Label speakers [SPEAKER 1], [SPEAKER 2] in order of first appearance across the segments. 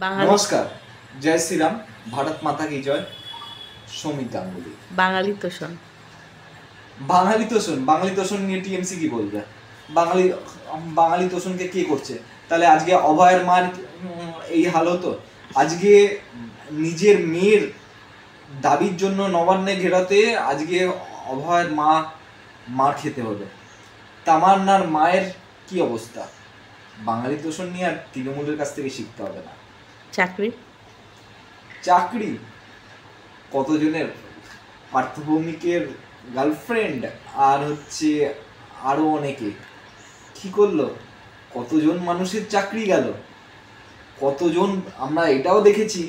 [SPEAKER 1] বাঙালি
[SPEAKER 2] নমস্কার, জয় শ্রীরাম, ভারত মাতা কি জয়। সৌমিক গাঙ্গুলি।
[SPEAKER 1] বাঙালি তোষণ।
[SPEAKER 2] বাঙালি তোষণ নিয়ে টিএমসি কি বলবে? বাঙালি বাঙালি তোষণকে কে করছে? তাহলে আজকে অভয়ের মার এই হাল হতো। আজকে নিজের মেয়ের দাবির জন্য নবান্নে ঘেরাতে আজকে অভয়ের মার খেতে হলো। তামান্নার মায়ের কি অবস্থা? বাঙালি তোষণ নিয়ে আর তৃণমূলের কাছ থেকে শিখতে হবে না। চাকরি কতজনের, পার্থভৌমিকের গার্লফ্রেন্ড আর হচ্ছে আরো অনেকে কি করলো, কতজন মানুষের চাকরি গেল, কতজন আমরা এটাও দেখেছি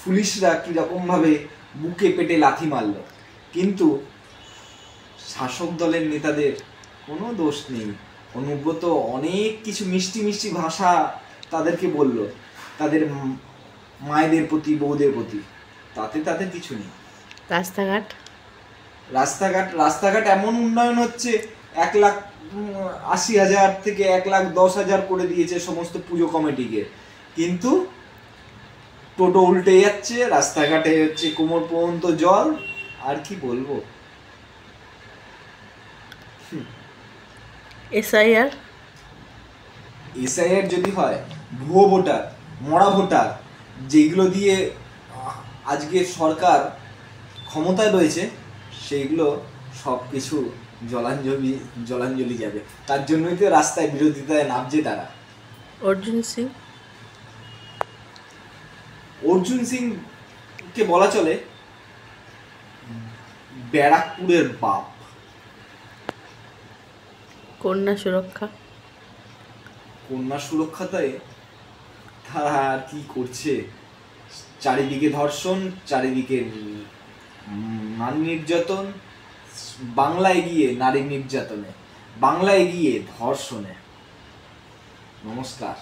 [SPEAKER 2] পুলিশরা কিরকম ভাবে বুকে পেটে লাথি মারলো। কিন্তু শাসক দলের নেতাদের কোনো দোষ নেই। অনুব্রত অনেক কিছু মিষ্টি মিষ্টি ভাষা তাদেরকে বলল, তাদের মায়েদের প্রতি, বউদের প্রতি, তাতে তাদের কিছু নেই।
[SPEAKER 1] রাস্তাঘাট
[SPEAKER 2] রাস্তাঘাট এমন উন্নয়ন হচ্ছে, 1,80,000 থেকে 1,10,000 করে দিয়েছে সমস্ত পুজো কমিটিকে, কিন্তু টোটো উল্টে যাচ্ছে, রাস্তাঘাটে হচ্ছে কোমর পর্যন্ত জল। আর কি বলবো। এসআইআর যদি হয়, ভুয়ো ভোটার, মরা ভোটার, যেগুলো দিয়ে আজকে সরকার ক্ষমতায় রয়েছে, সেইগুলো সব কিছু জলাঞ্জলি যাবে। তার জন্যই তো রাস্তায় বিরোধিতায় নামছে তারা। অর্জুন সিং কে বলা চলে ব্যারাকপুরের বাপ।
[SPEAKER 1] কন্যা
[SPEAKER 2] সুরক্ষাতে তারা আর কি করছে? চারিদিকে ধর্ষণ, চারিদিকে নারী নির্যাতন, বাংলায় গিয়ে নারী নির্যাতনে, বাংলায় গিয়ে ধর্ষণে। নমস্কার।